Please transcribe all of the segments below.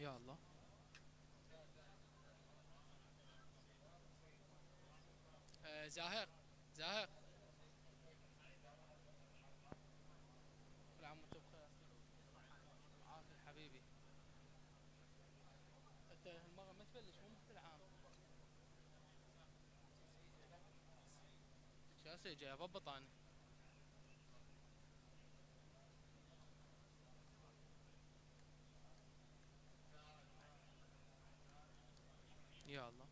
يا الله. زاهر. زاهر. كل عام وانتم بخير. عافية حبيبي. انت هالمرة ما تبلش مو مثل العام. شاسي جاي ضبط انا. يا الله.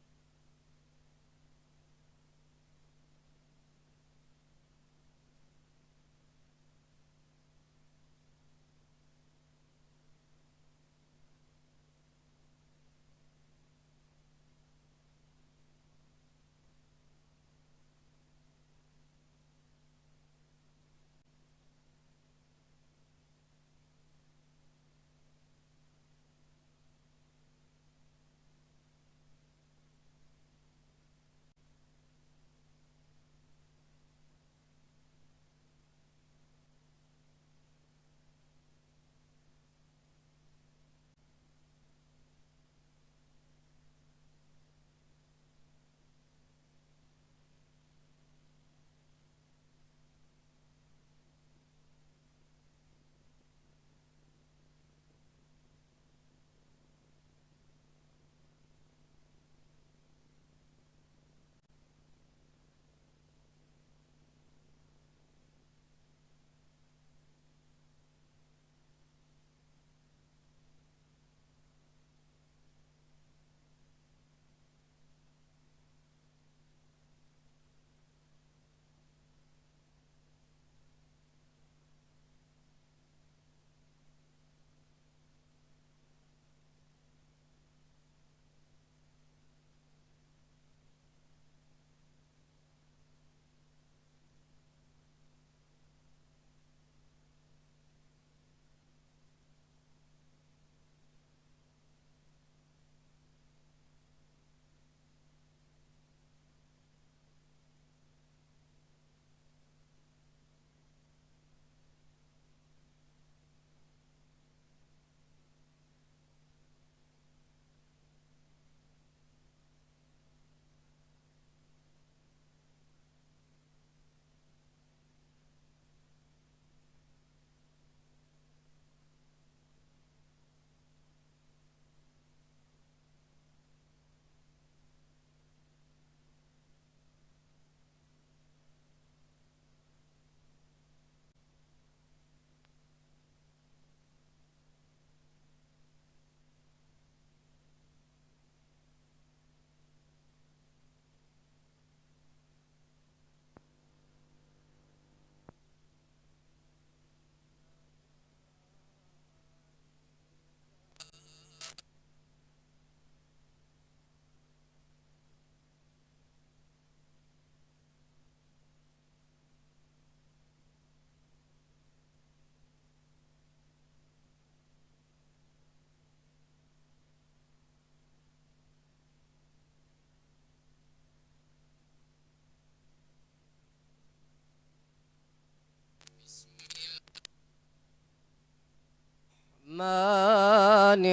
الرحمن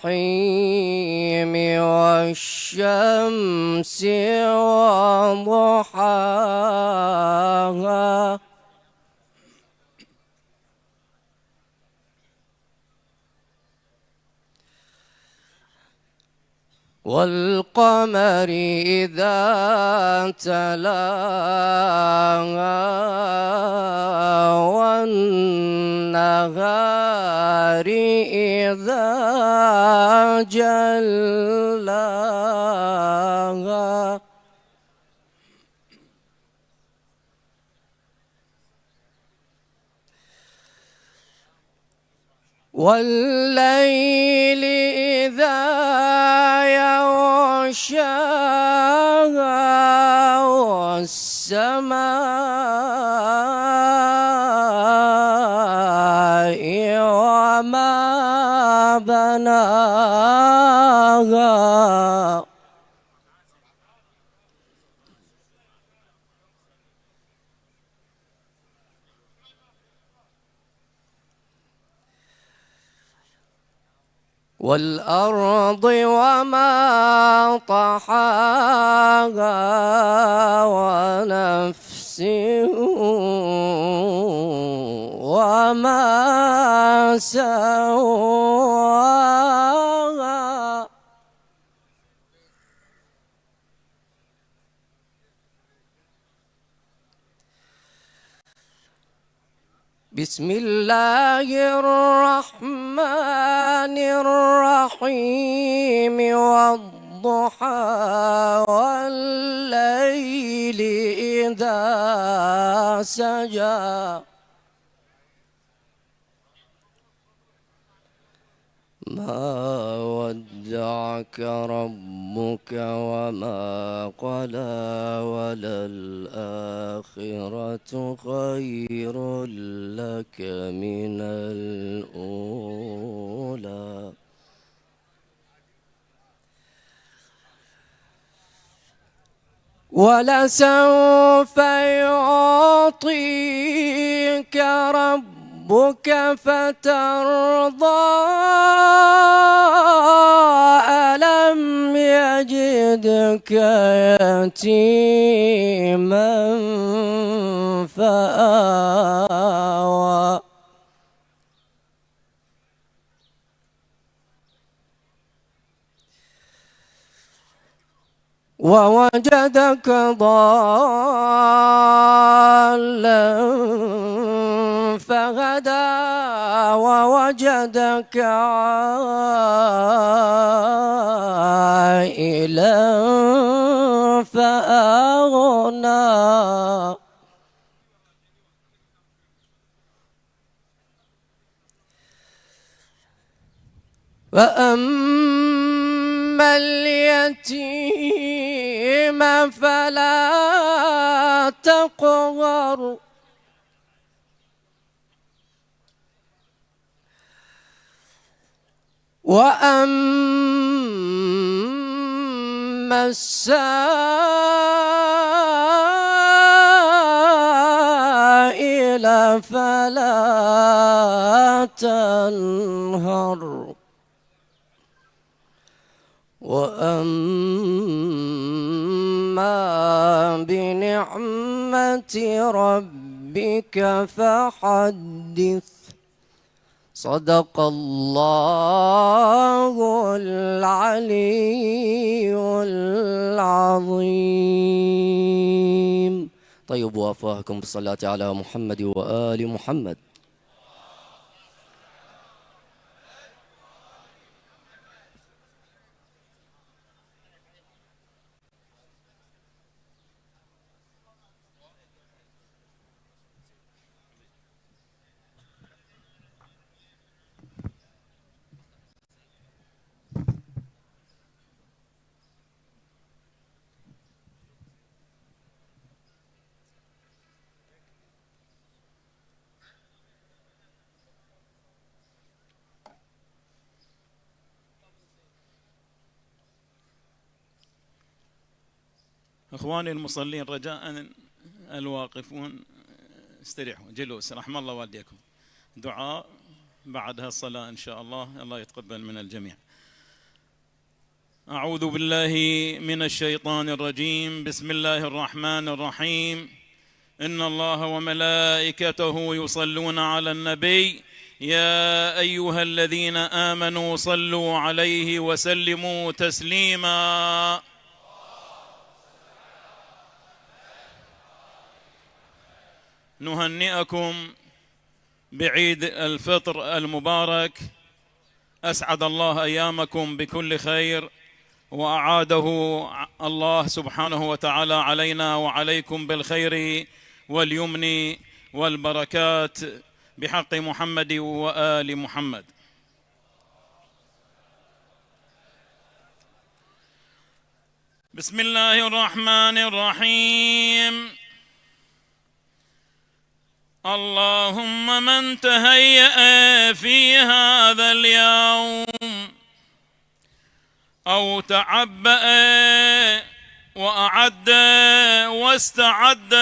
الرحيم والشمس وضحاها والقمر إذا تلاها والنهار إذا جلاها والليل إذا يغشاها والسماء وما بناها والأرض وما طحاها ونفس وما سواها بسم الله الرحمن الرحيم والضحى والليل إذا سجى ما ودعك ربك وما قلى وللآخرة خير لك من الأولى ولسوف يعطيك ربك فترضى ألم يجدك يتيما فآوى ووجدك ضالا فهدى ووجدك عائلا فأغنى فأما اليتيم فلا تقهر وأما السائل فلا تنهر وأما بنعمة ربك فحدث صدق الله العلي العظيم. طيبوا أفواهكم بالصلاة على محمد وآل محمد. اخواني المصلين رجاء الواقفون استريحوا جلوس رحم الله والديكم. دعاء بعدها الصلاة إن شاء الله. الله يتقبل من الجميع. أعوذ بالله من الشيطان الرجيم. بسم الله الرحمن الرحيم. إن الله وملائكته يصلون على النبي يا أيها الذين آمنوا صلوا عليه وسلموا تسليما. نهنئكم بعيد الفطر المبارك. أسعد الله أيامكم بكل خير وأعاده الله سبحانه وتعالى علينا وعليكم بالخير واليمن والبركات بحق محمد وآل محمد. بسم الله الرحمن الرحيم. اللهم من تهيأ في هذا اليوم أو تعبأ وأعد واستعد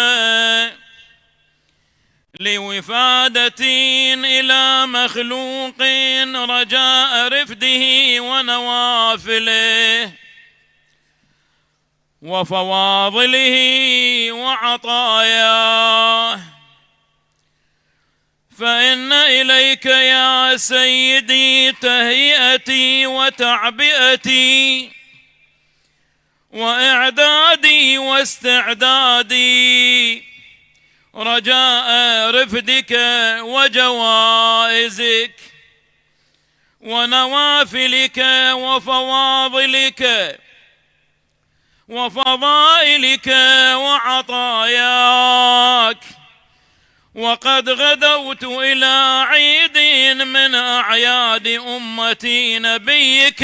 لوفادة إلى مخلوق رجاء رفده ونوافله وفواضله وعطاياه، فإن إليك يا سيدي تهيئتي وتعبئتي وإعدادي واستعدادي رجاء رفدك وجوائزك ونوافلك وفواضلك وفضائلك وعطاياك. وقد غدوت إلى عيد من أعياد أمة نبيك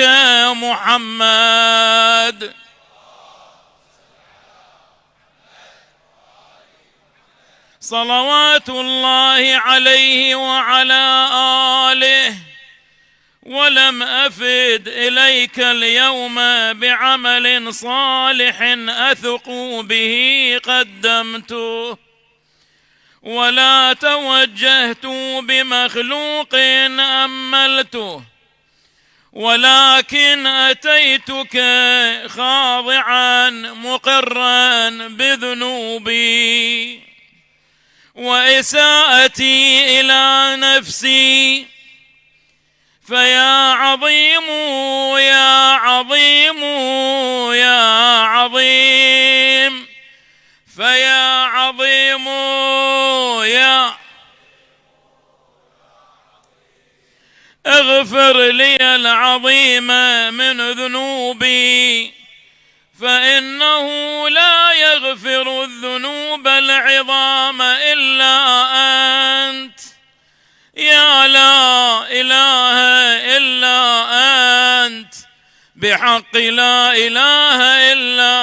محمد صلوات الله عليه وعلى آله، ولم أفد إليك اليوم بعمل صالح أثق به قدمته، ولا توجهت بمخلوق أملته، ولكن أتيتك خاضعا مقرا بذنوبي وإساءتي إلى نفسي، فيا عظيم يا عظيم يا عظيم، فيا عظيم يا اغفر لي العظيم من ذنوبي، فإنه لا يغفر الذنوب العظام إلا أنت، يا لا إله إلا أنت، بحق لا إله إلا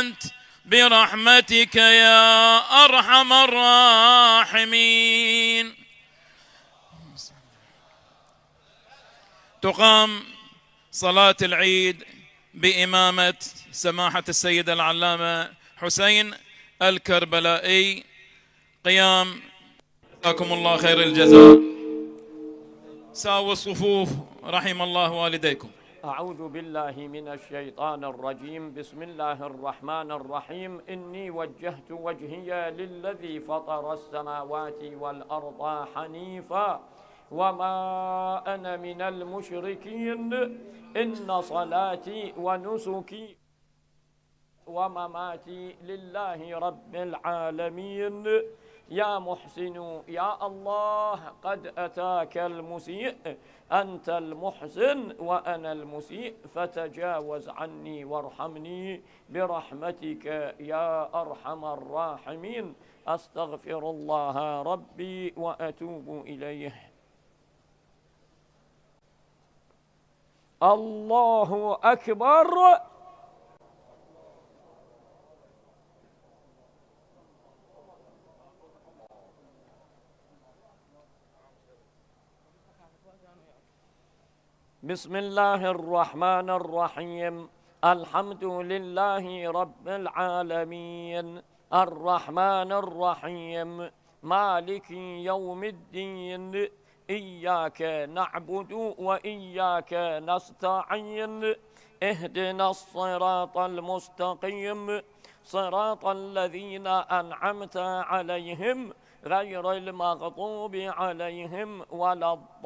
أنت، برحمتك يا أرحم الراحمين. تقام صلاة العيد بإمامة سماحة السيد العلامة حسين الكربلائي. قيام جزاكم الله خير الجزاء. ساووا الصفوف رحم الله والديكم. أعوذ بالله من الشيطان الرجيم. بسم الله الرحمن الرحيم. إني وجهت وجهي للذي فطر السماوات والأرض حنيفا وما أنا من المشركين. إن صلاتي ونسكي ومماتي لله رب العالمين. يا محسن يا الله، قد أتاك المسيء، أنت المحسن وأنا المسيء، فتجاوز عني وارحمني برحمتك يا أرحم الراحمين. أستغفر الله ربي وأتوب إليه. الله أكبر. بسم الله الرحمن الرحيم. الحمد لله رب العالمين، الرحمن الرحيم، مالك يوم الدين. إياك نعبد وإياك نستعين. اهدنا الصراط المستقيم، صراط الذين أنعمت عليهم غير المغضوب عليهم ولا الضالين.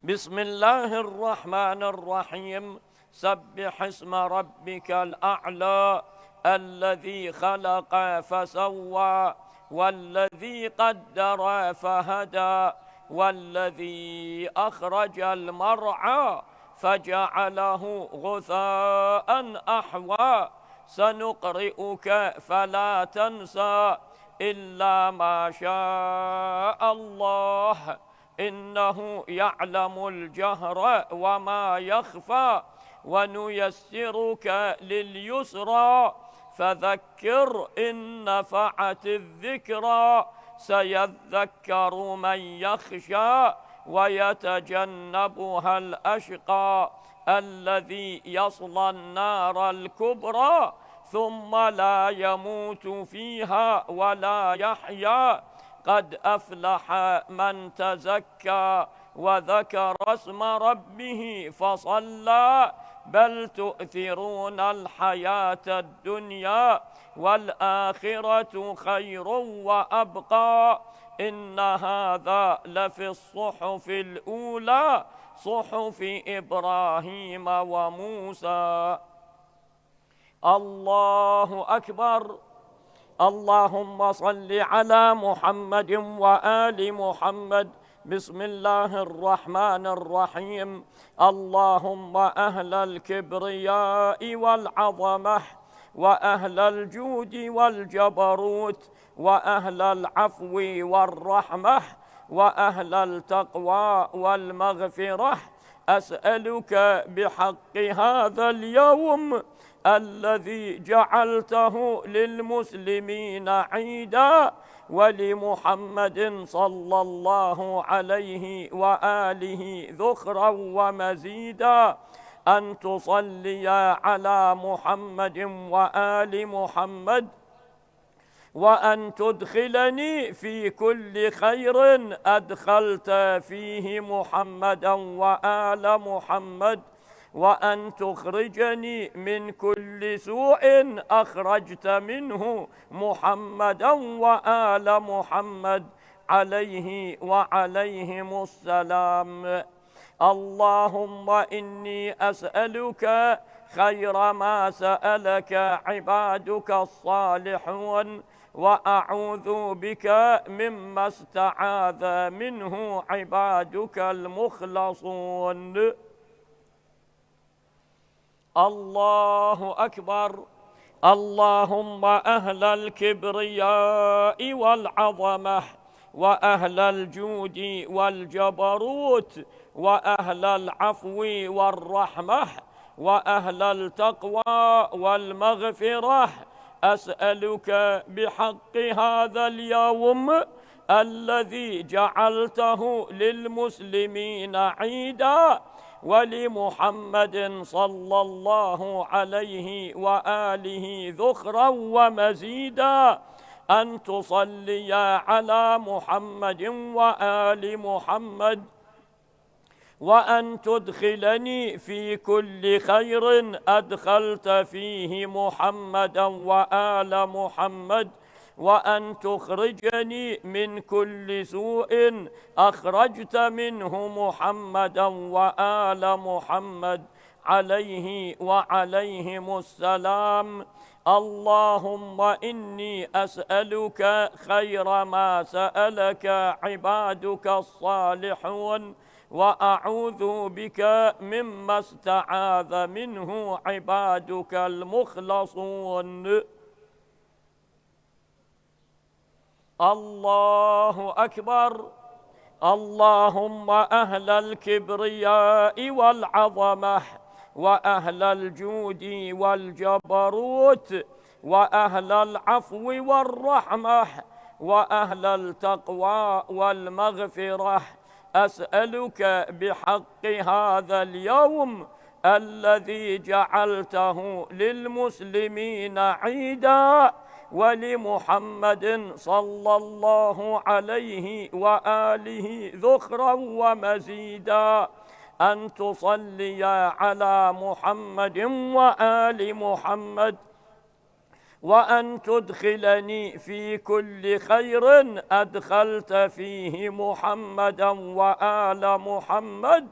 بسم الله الرحمن الرحيم. سبح اسم ربك الأعلى الذي خلق فسوى والذي قدر فهدى والذي أخرج المرعى فجعله غثاء أحوى. سنقرئك فلا تنسى إلا ما شاء الله، إنه يعلم الجهر وما يخفى. ونيسرك لليسرى فذكر إن نفعت الذكرى. سيذكر من يخشى ويتجنبها الأشقى الذي يصلى النار الكبرى ثم لا يموت فيها ولا يحيا. قد أفلح من تزكى وذكر اسم ربه فصلى بل تؤثرون الحياة الدنيا والآخرة خير وأبقى. إن هذا لفي الصحف الأولى صحف إبراهيم وموسى. الله أكبر. اللهم صل على محمد وآل محمد. بسم الله الرحمن الرحيم. اللهم أهل الكبرياء والعظمة وأهل الجود والجبروت وأهل العفو والرحمة وأهل التقوى والمغفرة، أسألك بحق هذا اليوم الذي جعلته للمسلمين عيدا ولمحمد صلى الله عليه وآله ذخرا ومزيدا، أن تصلي على محمد وآل محمد، وأن تدخلني في كل خير أدخلت فيه محمدا وآل محمد، وأن تخرجني من كل سوء أخرجت منه محمدا وآل محمد عليه وعليهم السلام. اللهم إني أسألك خير ما سألك عبادك الصالحون، وأعوذ بك مما استعاذ منه عبادك المخلصون. الله أكبر. اللهم أهل الكبرياء والعظمة وأهل الجود والجبروت وأهل العفو والرحمة وأهل التقوى والمغفرة، أسألك بحق هذا اليوم الذي جعلته للمسلمين عيدا ولمحمد صلى الله عليه وآله ذخرا ومزيدا، أن تصلي على محمد وآل محمد، وأن تدخلني في كل خير أدخلت فيه محمدا وآل محمد، وأن تخرجني من كل سوء أخرجت منه محمدا وآل محمد عليه وعليهم السلام. اللهم إني أسألك خير ما سألك عبادك الصالحون، وأعوذ بك مما استعاذ منه عبادك المخلصون. الله أكبر. اللهم أهل الكبرياء والعظمة وأهل الجود والجبروت وأهل العفو والرحمة وأهل التقوى والمغفرة، أسألك بحق هذا اليوم الذي جعلته للمسلمين عيدا ولمحمد صلى الله عليه وآله ذخرا ومزيدا، أن تصلي على محمد وآل محمد، وأن تدخلني في كل خير أدخلت فيه محمدا وآل محمد،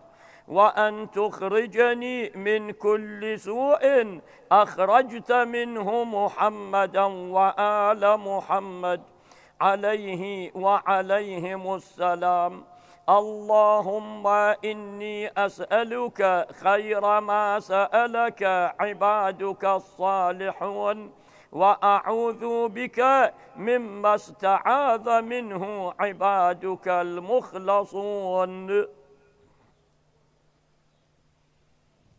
وأن تخرجني من كل سوء أخرجت منه محمدا وآل محمد عليه وعليهم السلام. اللهم إني أسألك خير ما سألك عبادك الصالحون، وأعوذ بك مما استعاذ منه عبادك المخلصون.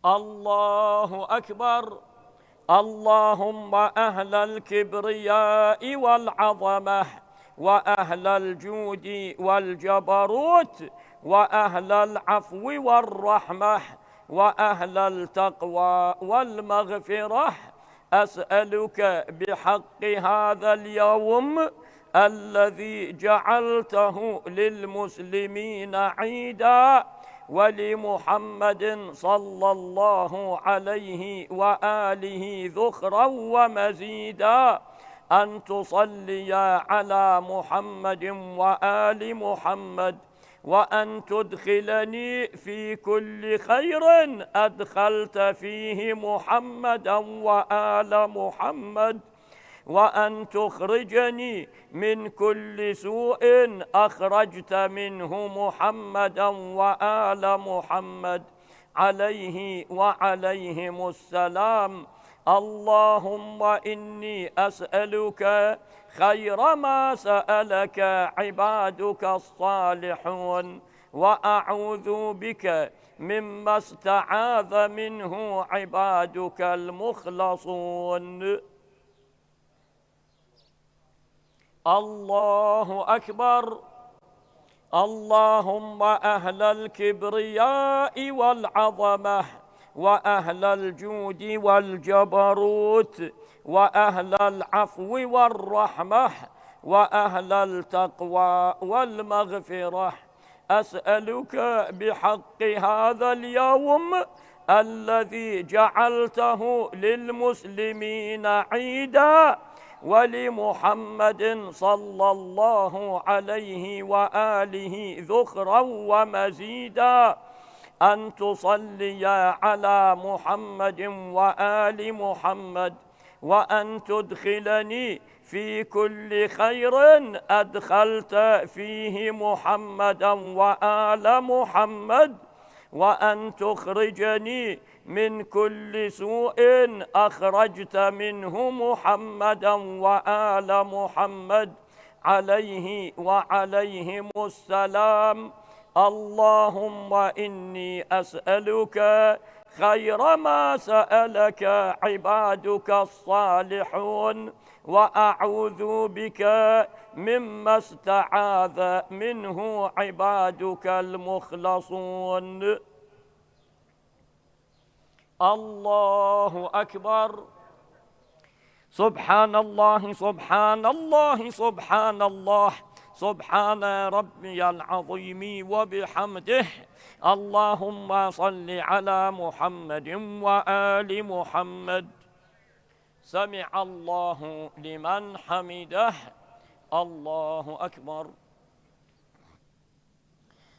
الله أكبر. اللهم أهل الكبرياء والعظمة وأهل الجود والجبروت وأهل العفو والرحمة وأهل التقوى والمغفرة، أسألك بحق هذا اليوم الذي جعلته للمسلمين عيدا ولمحمد صلى الله عليه وآله ذخرا ومزيدا، أن تصلي على محمد وآل محمد، وأن تدخلني في كل خير أدخلت فيه محمدا وآل محمد، وأن تخرجني من كل سوء أخرجت منه محمدا وآل محمد عليه وعليهم السلام. اللهم إني أسألك خير ما سألك عبادك الصالحون، وأعوذ بك مما استعاذ منه عبادك المخلصون. الله أكبر. اللهم أهل الكبرياء والعظمة وأهل الجود والجبروت وأهل العفو والرحمة وأهل التقوى والمغفرة، أسألك بحق هذا اليوم الذي جعلته للمسلمين عيدا ولمحمد صلى الله عليه وآله ذخرا ومزيدا، أن تصلي على محمد وآل محمد، وأن تدخلني في كل خير أدخلت فيه محمدا وآل محمد، وأن تخرجني من كل سوء أخرجت منه محمدا وآل محمد عليه وعليهم السلام. اللهم إني أسألك خير ما سألك عبادك الصالحون، وأعوذ بك مما استعاذ منه عبادك المخلصون. الله أكبر. سبحان الله سبحان الله سبحان الله سبحان ربي العظيم وبحمده. اللهم صل على محمد وآل محمد. سمع الله لمن حمده. الله أكبر.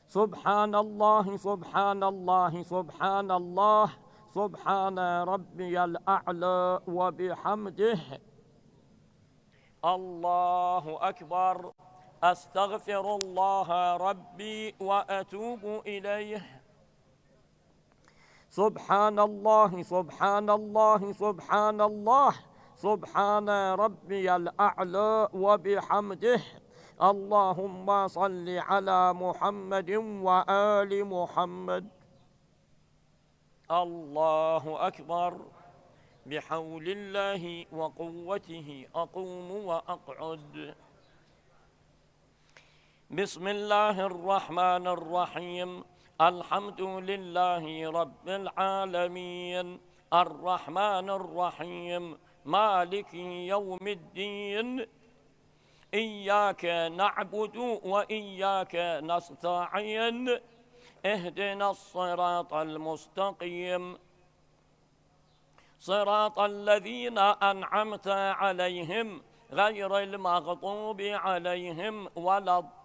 سبحان الله سبحان الله سبحان الله سبحان ربي الأعلى وبحمده. الله أكبر. أستغفر الله ربي وأتوب إليه. سبحان الله سبحان الله سبحان الله سبحان ربي الأعلى وبحمده. اللهم صل على محمد وآل محمد. الله أكبر. بحول الله وقوته أقوم وأقعد. بسم الله الرحمن الرحيم. الحمد لله رب العالمين، الرحمن الرحيم، مالك يوم الدين، إياك نعبد وإياك نستعين، اهدنا الصراط المستقيم، صراط الذين أنعمت عليهم غير المغضوب عليهم ولا الضالين.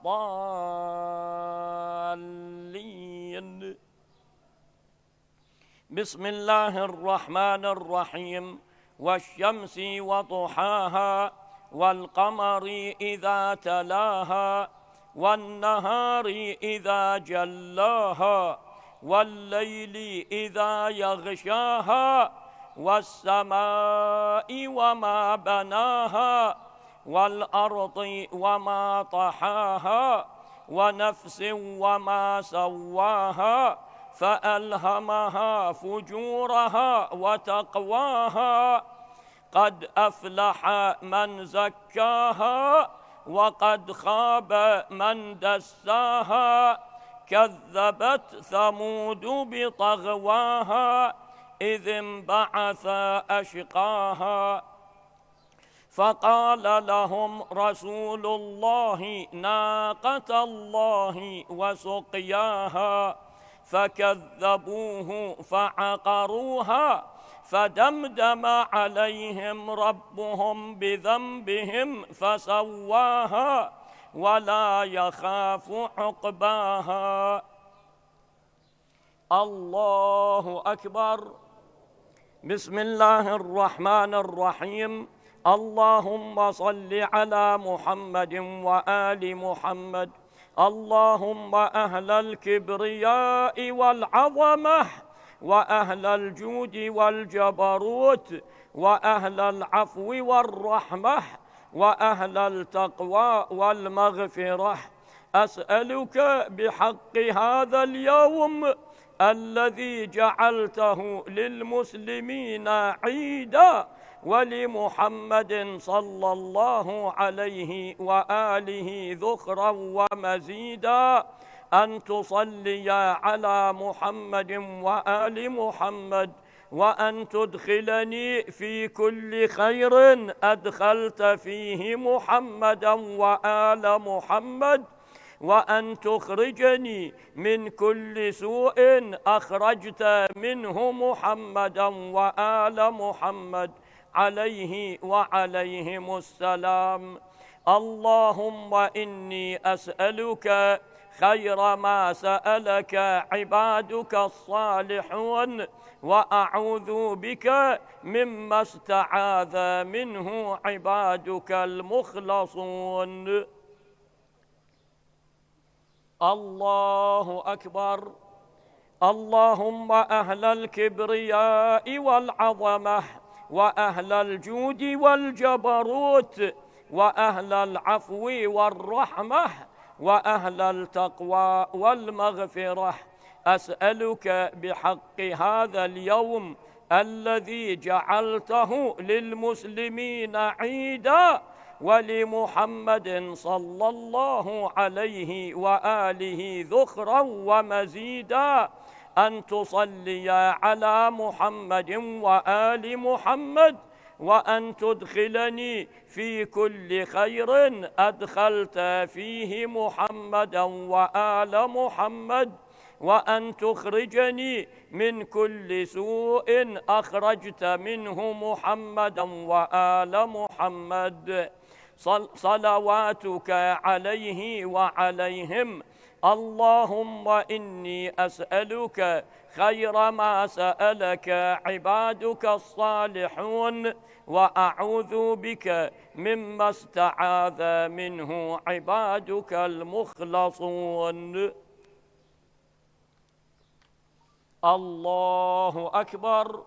بسم الله الرحمن الرحيم. والشمس وضحاها والقمر إذا تلاها والنهار إذا جلاها والليل إذا يغشاها والسماء وما بناها والأرض وما طحاها ونفس وما سواها فألهمها فجورها وتقواها. قد أفلح من زكاها وقد خاب من دساها. كذبت ثمود بطغواها إذ انبعث أشقاها. فقال لهم رسول الله ناقة الله وسقياها، فكذبوه فعقروها، فدمدم عليهم ربهم بذنبهم فسواها، ولا يخاف عقباها. الله أكبر. بسم الله الرحمن الرحيم. اللهم صل على محمد وآل محمد. اللهم أهل الكبرياء والعظمة، وأهل الجود والجبروت، وأهل العفو والرحمة، وأهل التقوى والمغفرة، أسألك بحق هذا اليوم الذي جعلته للمسلمين عيدا، ولمحمد صلى الله عليه وآله ذخرا ومزيدا، أن تصلي على محمد وآل محمد، وأن تدخلني في كل خير أدخلت فيه محمدا وآل محمد، وأن تخرجني من كل سوء أخرجت منه محمدا وآل محمد عليه وعليهم السلام. اللهم إني أسألك خير ما سألك عبادك الصالحون، وأعوذ بك مما استعاذ منه عبادك المخلصون. الله أكبر. اللهم أهل الكبرياء والعظمة، وأهل الجود والجبروت، وأهل العفو والرحمة، وأهل التقوى والمغفرة، أسألك بحق هذا اليوم الذي جعلته للمسلمين عيدا، ولمحمد صلى الله عليه وآله ذخرا ومزيدا، أن تصلي على محمد وآل محمد، وأن تدخلني في كل خير أدخلت فيه محمدا وآل محمد، وأن تخرجني من كل سوء أخرجت منه محمدا وآل محمد، صلواتك عليه وعليهم. اللهم إني أسألك خير ما سألك عبادك الصالحون، وأعوذ بك مما استعاذ منه عبادك المخلصون. الله أكبر.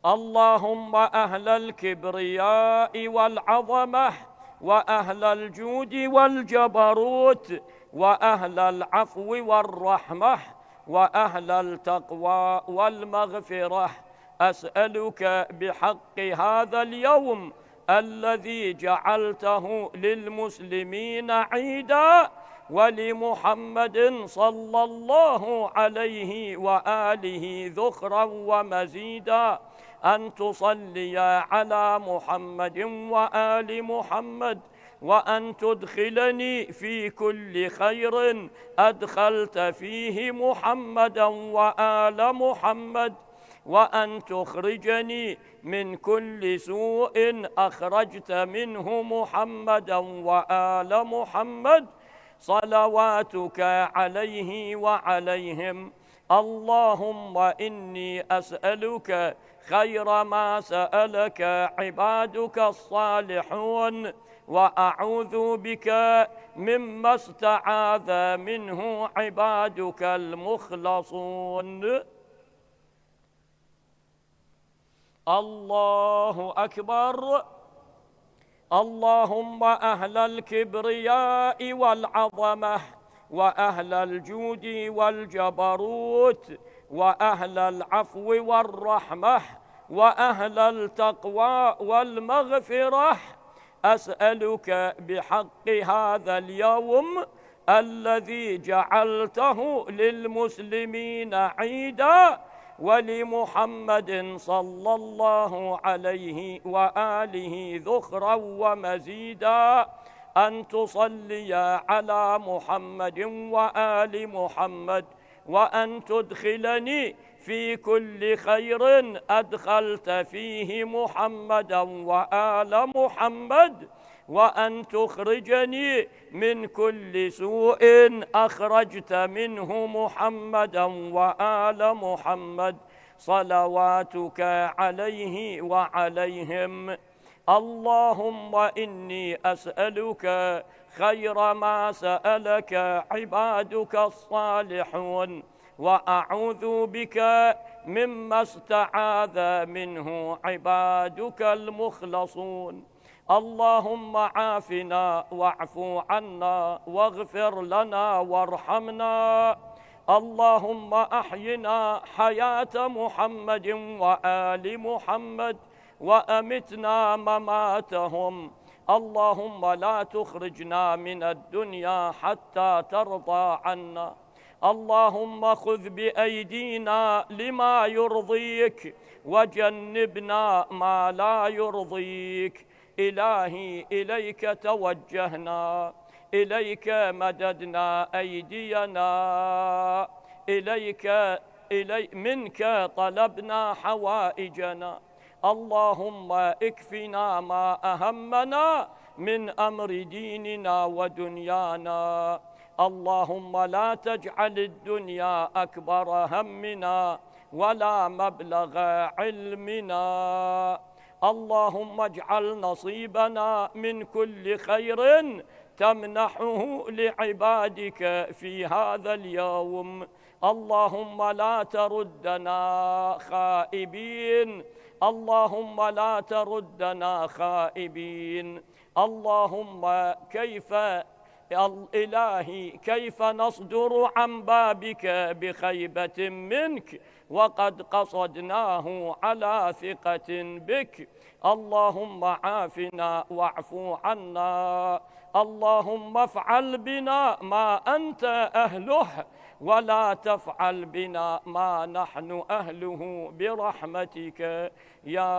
اللهم أهل الكبرياء والعظمة، وأهل الجود والجبروت، وأهل العفو والرحمة، وأهل التقوى والمغفرة، أسألك بحق هذا اليوم الذي جعلته للمسلمين عيدا، ولمحمد صلى الله عليه وآله ذخرا ومزيدا، أن تصلي على محمد وآل محمد، وأن تدخلني في كل خير أدخلت فيه محمدا وآل محمد، وأن تخرجني من كل سوء أخرجت منه محمدا وآل محمد، صلواتك عليه وعليهم. اللهم إني أسألك خير ما سألك عبادك الصالحون، وأعوذ بك مما استعاذ منه عبادك المخلصون. الله أكبر. اللهم أهل الكبرياء والعظمة، وأهل الجود والجبروت، وأهل العفو والرحمة، وأهل التقوى والمغفرة، أسألك بحق هذا اليوم الذي جعلته للمسلمين عيدا ولمحمد صلى الله عليه وآله ذخرا ومزيدا، أن تصلي على محمد وآل محمد، وأن تدخلني في كل خير أدخلت فيه محمدا وآل محمد، وأن تخرجني من كل سوء أخرجت منه محمدا وآل محمد، صلواتك عليه وعليهم. اللهم إني أسألك خير ما سألك عبادك الصالحون، وأعوذ بك مما استعاذ منه عبادك المخلصون. اللهم عافنا واعف عنا واغفر لنا وارحمنا. اللهم أحينا حياة محمد وآل محمد، وأمتنا مماتهم. اللهم لا تخرجنا من الدنيا حتى ترضى عنا. اللهم خذ بأيدينا لما يرضيك، وجنبنا ما لا يرضيك. إلهي إليك توجهنا، إليك مددنا أيدينا، منك طلبنا حوائجنا. اللهم اكفنا ما أهمنا من أمر ديننا ودنيانا. اللهم لا تجعل الدنيا أكبر همنا ولا مبلغ علمنا. اللهم اجعل نصيبنا من كل خير تمنحه لعبادك في هذا اليوم. اللهم لا تردنا خائبين، اللهم لا تردنا خائبين. اللهم إلهي كيف نصدر عن بابك بخيبة منك وقد قصدناه على ثقة بك؟ اللهم عافنا واعف عنا. اللهم افعل بنا ما أنت أهله، ولا تفعل بنا ما نحن أهله برحمتك يا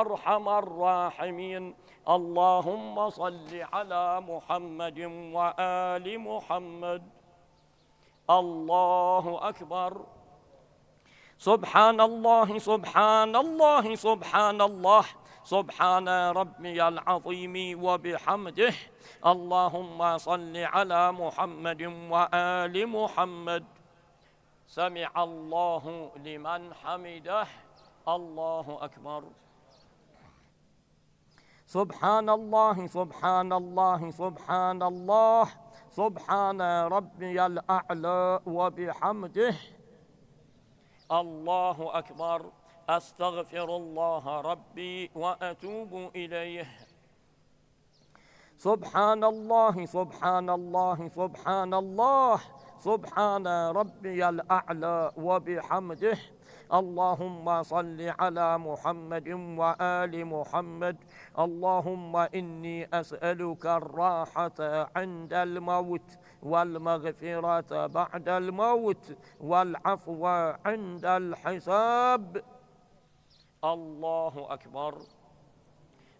أرحم الراحمين. اللهم صل على محمد وآل محمد. الله أكبر. سبحان الله سبحان الله سبحان الله، سبحان ربي العظيم وبحمده. اللهم صل على محمد وآل محمد. سمع الله لمن حمده. الله أكبر. سبحان الله سبحان الله سبحان الله، سبحان ربي الأعلى وبحمده. الله أكبر. أستغفر الله ربي وأتوب إليه. سبحان الله سبحان الله سبحان الله، سبحان ربي الأعلى وبحمده. اللهم صل على محمد وآل محمد. اللهم إني أسألك الراحة عند الموت، والمغفرة بعد الموت، والعفو عند الحساب. الله أكبر.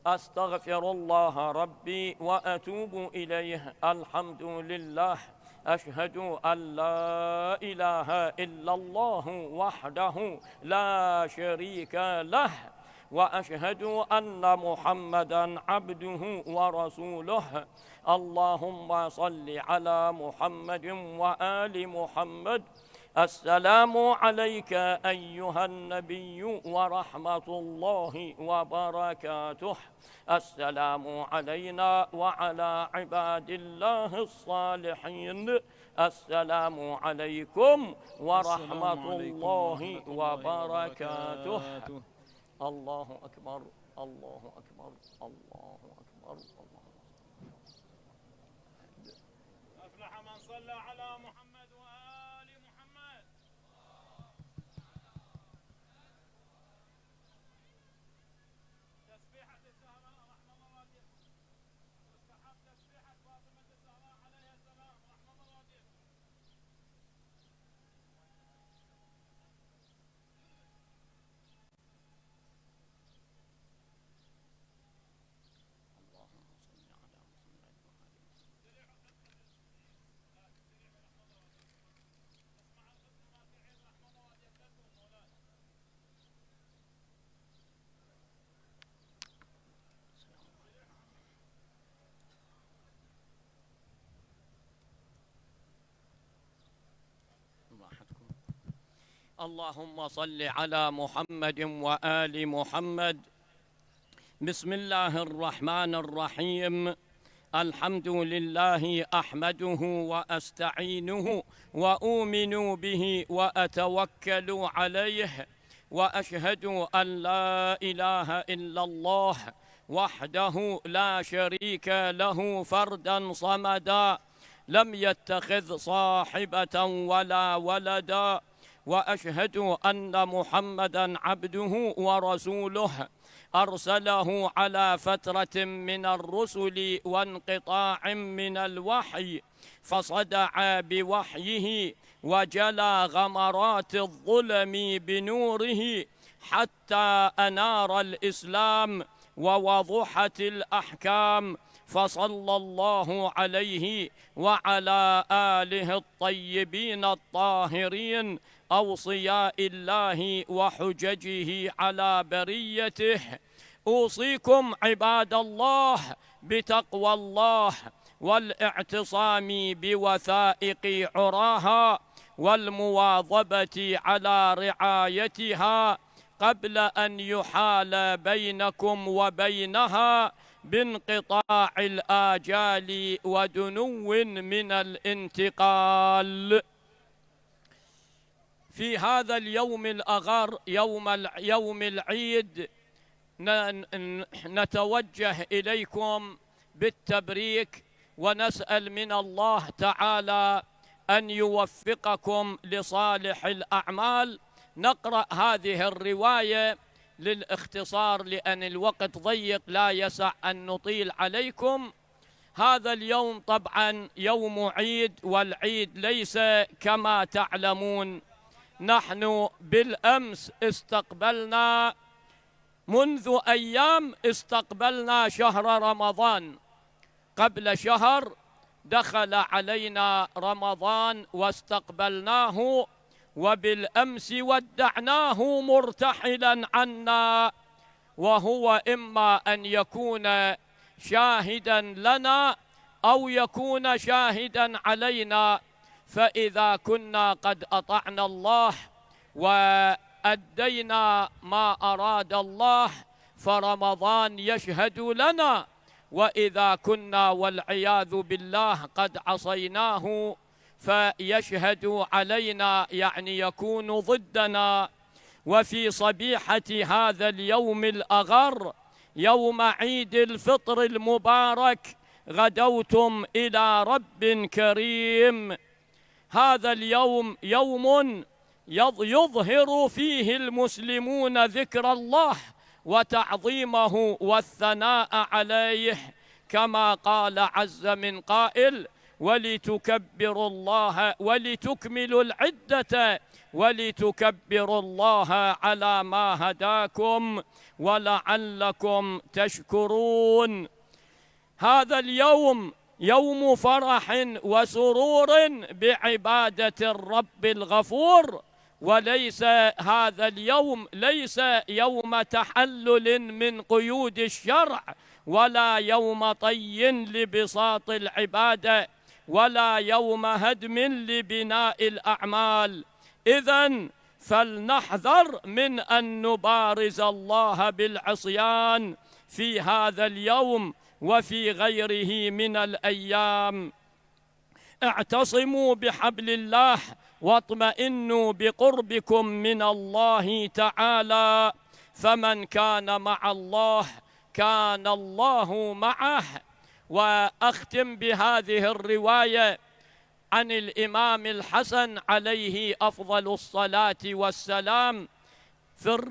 أستغفر الله ربي وأتوب إليه. الحمد لله. أشهد أن لا إله إلا الله وحده لا شريك له، وأشهد أن محمدًا عبده ورسوله. اللهم صل على محمد وآل محمد. السلام عليك أيها النبي ورحمة الله وبركاته. السلام علينا وعلى عباد الله الصالحين. السلام عليكم ورحمة الله وبركاته. الله أكبر الله أكبر الله أكبر. أفلح من صلى على محمد وآل محمد. تسبيحة الزهراء رحمة الله والديكم. اللهم صل على محمد وآل محمد. بسم الله الرحمن الرحيم. الحمد لله أحمده وأستعينه وأؤمن به وأتوكل عليه، وأشهد أن لا إله إلا الله وحده لا شريك له فردا صمدا، لم يتخذ صاحبة ولا ولدا، وأشهد أن محمدا عبده ورسوله أرسله على فترة من الرسل وانقطاع من الوحي، فصدع بوحيه وجلى غمرات الظلم بنوره حتى أنار الإسلام ووضحت الأحكام، فصلى الله عليه وعلى آله الطيبين الطاهرين أوصياء الله وحججه على بريته. أوصيكم عباد الله بتقوى الله والاعتصام بوثائق عراها والمواظبة على رعايتها قبل أن يحال بينكم وبينها بانقطاع الآجال ودنو من الانتقال. في هذا اليوم الأغر، يوم العيد، نتوجه إليكم بالتبريك ونسأل من الله تعالى أن يوفقكم لصالح الأعمال. نقرأ هذه الرواية للاختصار لأن الوقت ضيق لا يسع أن نطيل عليكم. هذا اليوم طبعا يوم عيد، والعيد ليس كما تعلمون. نحن بالأمس استقبلنا، منذ أيام استقبلنا شهر رمضان. قبل شهر دخل علينا رمضان واستقبلناه، وبالأمس ودعناه مرتحلا عنا، وهو إما أن يكون شاهدا لنا أو يكون شاهدا علينا. فإذا كنا قد أطعنا الله وأدينا ما أراد الله فرمضان يشهد لنا، وإذا كنا والعياذ بالله قد عصيناه فيشهد علينا، يعني يكون ضدنا. وفي صبيحة هذا اليوم الأغر، يوم عيد الفطر المبارك، غدوتم إلى رب كريم. هذا اليوم يوم يظهر فيه المسلمون ذكر الله وتعظيمه والثناء عليه، كما قال عز من قائل: ولتكبروا الله ولتكملوا العدة ولتكبروا الله على ما هداكم ولعلكم تشكرون. هذا اليوم يوم فرح وسرور بعبادة الرب الغفور، وليس هذا اليوم ليس يوم تحلل من قيود الشرع، ولا يوم طي لبساط العبادة، ولا يوم هدم لبناء الأعمال. إذن فلنحذر من أن نبارز الله بالعصيان في هذا اليوم وفي غيره من الأيام. اعتصموا بحبل الله واطمئنوا بقربكم من الله تعالى، فمن كان مع الله كان الله معه. وأختم بهذه الرواية عن الإمام الحسن عليه أفضل الصلاة والسلام،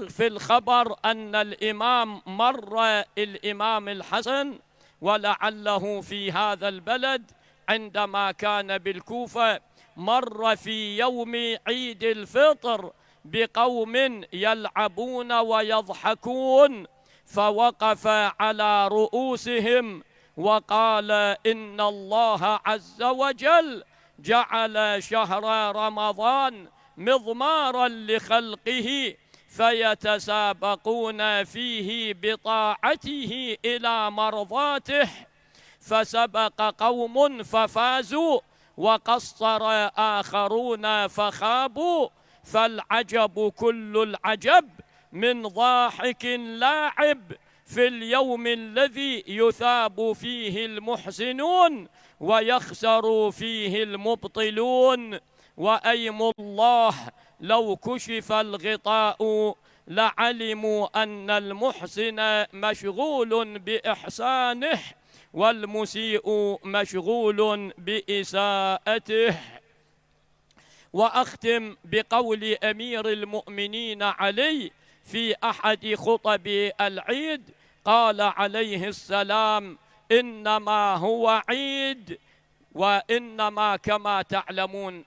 في الخبر أن الإمام مر الإمام الحسن ولعله في هذا البلد عندما كان بالكوفة، مر في يوم عيد الفطر بقوم يلعبون ويضحكون، فوقف على رؤوسهم وقال: إن الله عز وجل جعل شهر رمضان مضمارا لخلقه فيتسابقون فيه بطاعته إلى مرضاته، فسبق قوم ففازوا وقصر آخرون فخابوا، فالعجب كل العجب من ضاحك لاعب في اليوم الذي يثاب فيه المحسنون ويخسر فيه المبطلون. وأيم الله لو كشف الغطاء لعلموا أن المحسن مشغول بإحسانه والمسيء مشغول بإساءته. وأختم بقول أمير المؤمنين علي في أحد خطب العيد، قال عليه السلام: إنما هو عيد، وإنما كما تعلمون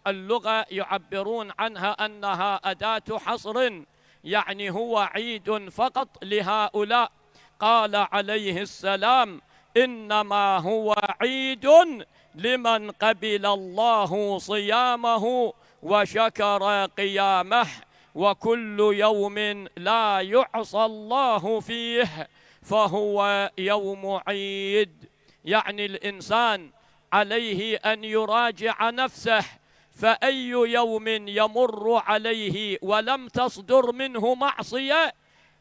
اللغة يعبرون عنها أنها أداة حصر، يعني هو عيد فقط لهؤلاء. قال عليه السلام: إنما هو عيد لمن قبل الله صيامه وشكر قيامه، وكل يوم لا يعصى الله فيه فهو يوم عيد. يعني الإنسان عليه أن يراجع نفسه، فأي يوم يمر عليه ولم تصدر منه معصية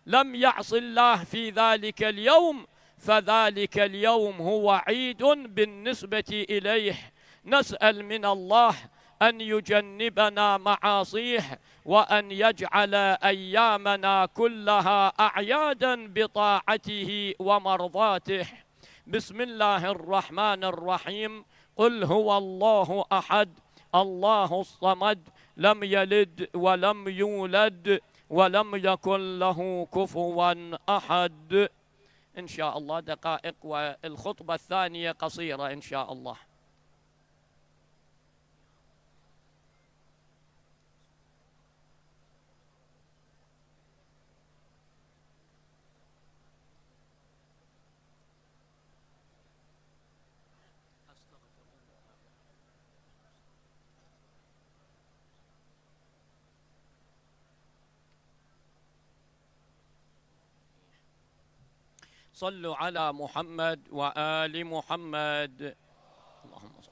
لم يعص الله في ذلك اليوم، فذلك اليوم هو عيد بالنسبة إليه. نسأل من الله أن يجنبنا معاصيه، وأن يجعل أيامنا كلها أعيادا بطاعته ومرضاته. بسم الله الرحمن الرحيم. قل هو الله أحد الله الصمد لم يلد ولم يولد ولم يكن له كفوا أحد. إن شاء الله دقائق، والخطبة الثانية قصيرة إن شاء الله. صلوا على محمد وآل محمد. اللهم صل.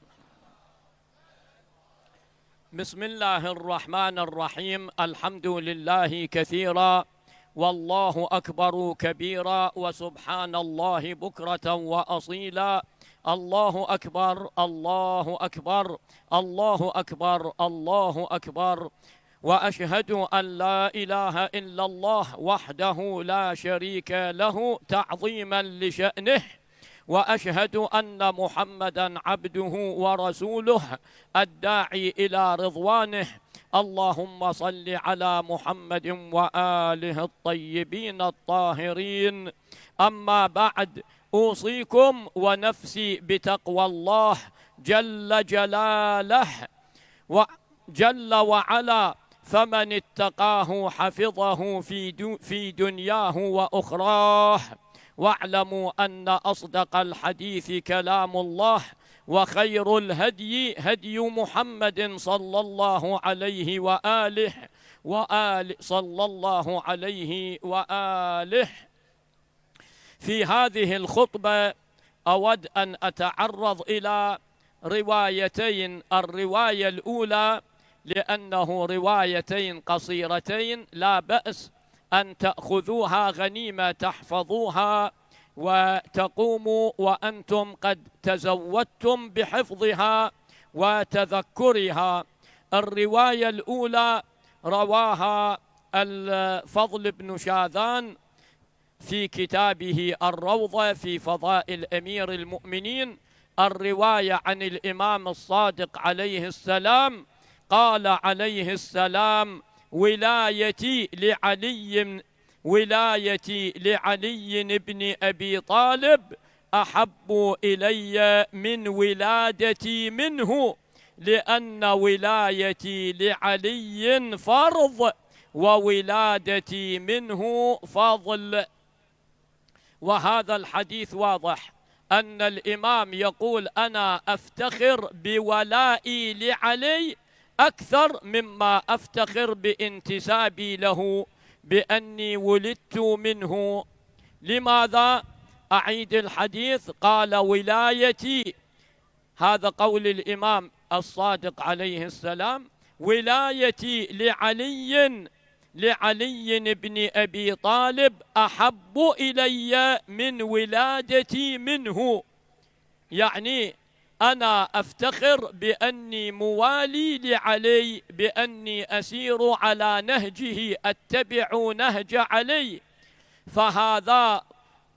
بسم الله الرحمن الرحيم. الحمد لله كثيرا، والله أكبر كبيرا، وسبحان الله بكرة وأصيلا. الله أكبر الله أكبر الله أكبر الله أكبر. وأشهد أن لا إله إلا الله وحده لا شريك له تعظيما لشأنه، وأشهد أن محمدا عبده ورسوله الداعي إلى رضوانه. اللهم صل على محمد وآله الطيبين الطاهرين. أما بعد، أوصيكم ونفسي بتقوى الله جل جلاله وجل وعلا، فمن اتقاه حفظه في دنياه وأخراه. واعلموا أن أصدق الحديث كلام الله، وخير الهدي هدي محمد صلى الله عليه وآله صلى الله عليه وآله. في هذه الخطبة أود أن أتعرض إلى روايتين. الرواية الأولى لأنه روايتين قصيرتين لا بأس أن تأخذوها غنيمة، تحفظوها وتقوموا وأنتم قد تزودتم بحفظها وتذكرها. الرواية الأولى رواها الفضل بن شاذان في كتابه الروضة في فضائل أمير المؤمنين. الرواية عن الإمام الصادق عليه السلام، قال عليه السلام: ولايتي لعلي بن أبي طالب أحب إلي من ولادتي منه، لأن ولايتي لعلي فرض وولادتي منه فضل. وهذا الحديث واضح أن الإمام يقول: أنا أفتخر بولائي لعلي أكثر مما أفتخر بانتسابي له، بأني ولدت منه. لماذا؟ أعيد الحديث. قال: ولايتي، هذا قول الإمام الصادق عليه السلام، ولايتي لعلي بن أبي طالب أحب إلي من ولادتي منه. يعني أنا أفتخر بأني موالي لعلي، بأني أسير على نهجه، أتبع نهج علي، فهذا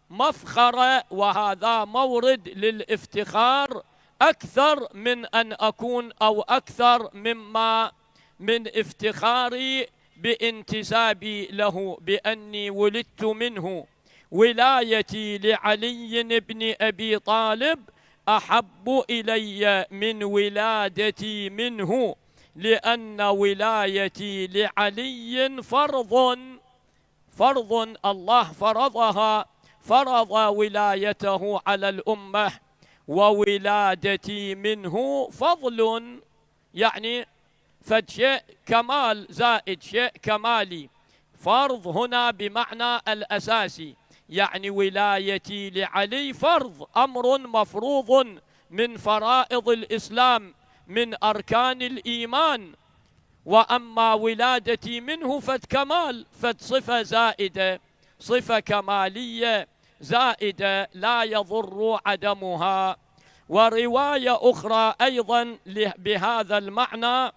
مفخر وهذا مورد للافتخار أكثر من أن أكون أو أكثر من افتخاري بانتسابي له، بأني ولدت منه. ولايتي لعلي بن أبي طالب أحب إلي من ولادتي منه، لأن ولايتي لعلي فرض الله فرضها، فرض ولايته على الأمة، وولادتي منه فضل، يعني فشيء كمال زائد، شيء كمالي. فرض هنا بمعنى الأساسي، يعني ولايتي لعلي فرض، أمر مفروض من فرائض الإسلام، من أركان الإيمان. وأما ولادتي منه فكمال، فصفة زائدة، صفة كمالية زائدة لا يضر عدمها. ورواية أخرى أيضا بهذا المعنى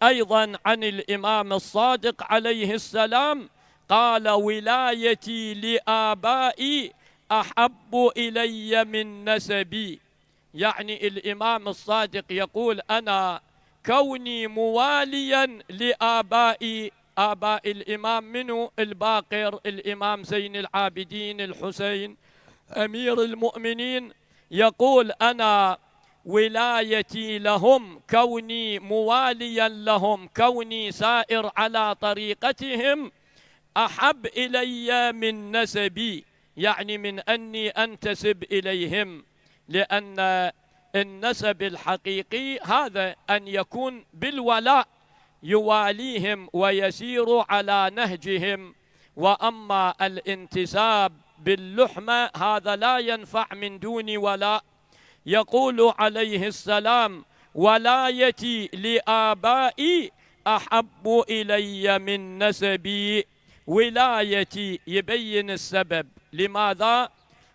أيضا عن الإمام الصادق عليه السلام قال: ولايتي لآبائي أحب إلي من نسبي. يعني الإمام الصادق يقول: أنا كوني مواليا لآبائي، آباء الإمام منه الباقر الإمام زين العابدين الحسين أمير المؤمنين، يقول: أنا ولايتي لهم، كوني مواليا لهم، كوني سائر على طريقتهم، أحب إلي من نسبي، يعني من أني أنتسب إليهم. لأن النسب الحقيقي هذا أن يكون بالولاء، يواليهم ويسير على نهجهم. وأما الانتساب باللحمة هذا لا ينفع من دون ولاء. يقول عليه السلام: ولايتي لآبائي أحب إلي من نسبي. ولايتي يبين السبب لماذا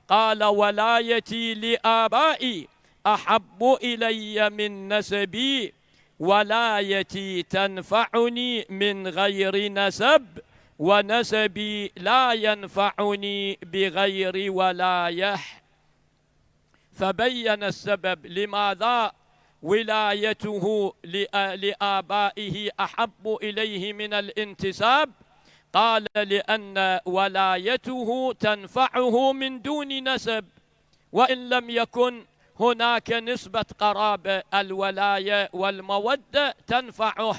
قال ولايتي لآبائي أحب إلي من نسبي. ولايتي تنفعني من غير نسب، ونسبي لا ينفعني بغير ولاية. فبين السبب لماذا ولايته لآبائه أحب إليه من الانتساب. قال: لأن ولايته تنفعه من دون نسب، وإن لم يكن هناك نسبة قرابة، الولاية والمودة تنفعه،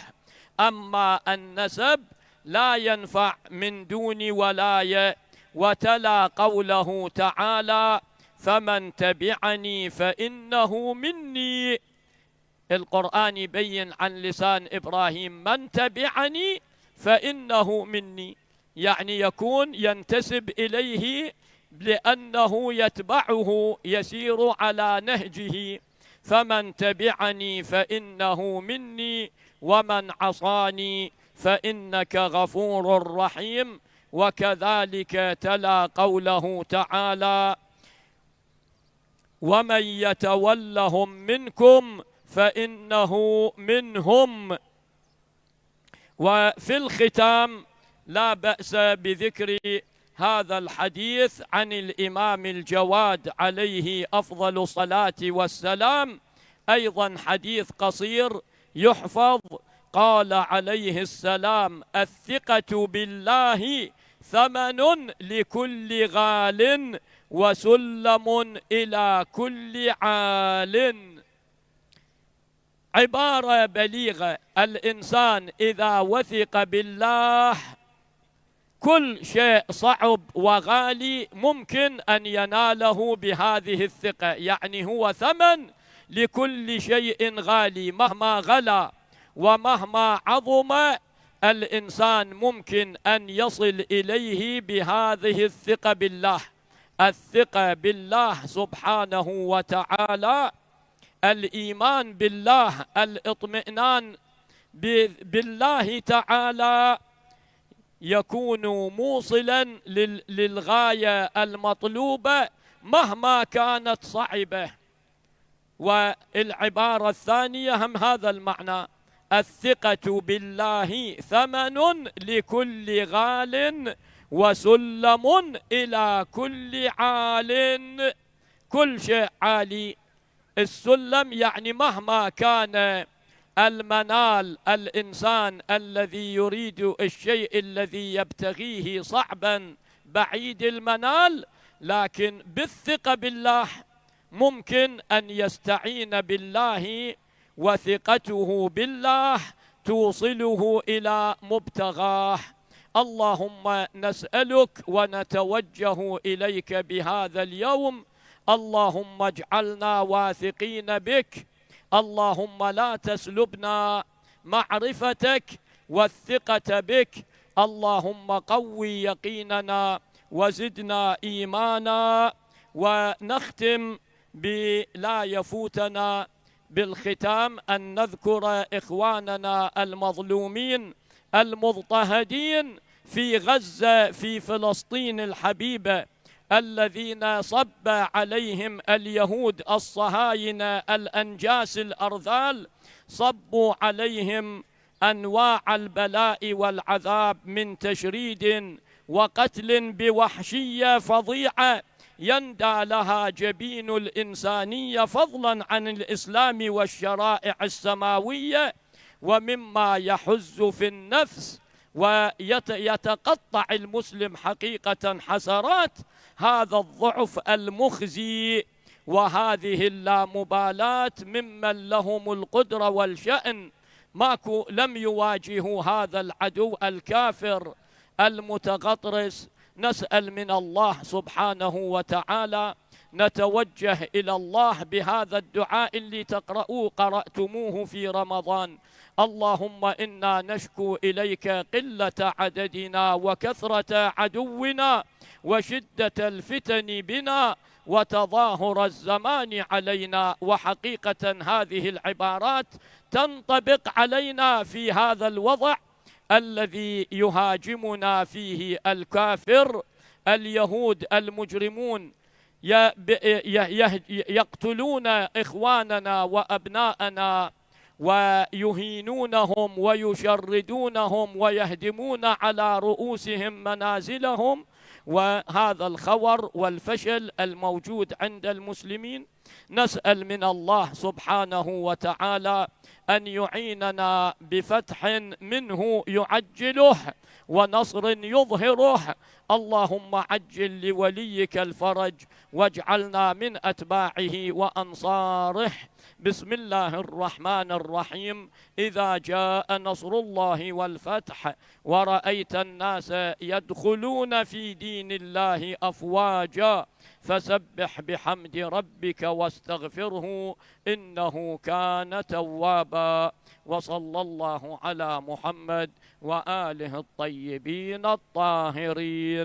أما النسب لا ينفع من دون ولاية. وتلا قوله تعالى: فمن تبعني فإنه مني. القرآن يبين عن لسان إبراهيم: من تبعني فإنه مني، يعني يكون ينتسب إليه لأنه يتبعه، يسير على نهجه. فمن تبعني فإنه مني، ومن عصاني فإنك غفور رحيم. وكذلك تلا قوله تعالى: ومن يتولهم منكم فإنه منهم. وفي الختام لا بأس بذكر هذا الحديث عن الإمام الجواد عليه أفضل الصلاة والسلام، أيضا حديث قصير يحفظ. قال عليه السلام: الثقة بالله ثمن لكل غال، وسلم إلى كل عال. عبارة بليغة، الإنسان إذا وثق بالله كل شيء صعب وغالي ممكن أن يناله بهذه الثقة، يعني هو ثمن لكل شيء غالي، مهما غلا ومهما عظم الإنسان ممكن أن يصل إليه بهذه الثقة بالله. الثقة بالله سبحانه وتعالى، الإيمان بالله، الاطمئنان بالله تعالى يكون موصلا للغاية المطلوبة مهما كانت صعبة. والعبارة الثانية هم هذا المعنى: الثقة بالله ثمن لكل غال وسلم إلى كل عال. كل شيء عالي. السلم يعني مهما كان المنال، الإنسان الذي يريد الشيء الذي يبتغيه صعبا بعيد المنال، لكن بالثقة بالله ممكن أن يستعين بالله، وثقته بالله توصله إلى مبتغاه. اللهم نسألك ونتوجه إليك بهذا اليوم، اللهم اجعلنا واثقين بك، اللهم لا تسلبنا معرفتك والثقة بك، اللهم قوي يقيننا وزدنا إيمانا. ونختم بلا يفوتنا بالختام أن نذكر إخواننا المظلومين المضطهدين في غزة في فلسطين الحبيبة، الذين صب عليهم اليهود الصهاينة الأنجاس الأرذال، صبوا عليهم أنواع البلاء والعذاب من تشريد وقتل بوحشية فظيعة يندى لها جبين الإنسانية فضلا عن الإسلام والشرائع السماوية. ومما يحز في النفس ويتقطع المسلم حقيقة حسرات هذا الضعف المخزي وهذه اللامبالاة ممن لهم القدرة والشأن، لم يواجهوا هذا العدو الكافر المتغطرس. نسأل من الله سبحانه وتعالى، نتوجه إلى الله بهذا الدعاء اللي قرأتموه في رمضان: اللهم إنا نشكو إليك قلة عددنا وكثرة عدونا وشدة الفتن بنا وتظاهر الزمان علينا. وحقيقة هذه العبارات تنطبق علينا في هذا الوضع الذي يهاجمنا فيه الكافر، اليهود المجرمون يقتلون إخواننا وأبناءنا ويهينونهم ويشردونهم ويهدمون على رؤوسهم منازلهم. وهذا الخور والفشل الموجود عند المسلمين نسأل من الله سبحانه وتعالى أن يعيننا بفتح منه يعجله ونصر يظهره. اللهم عجل لوليك الفرج واجعلنا من أتباعه وأنصاره. بسم الله الرحمن الرحيم. إذا جاء نصر الله والفتح ورأيت الناس يدخلون في دين الله أفواجا فسبح بحمد ربك واستغفره إنه كان توابا. وصلى الله على محمد وآله الطيبين الطاهرين.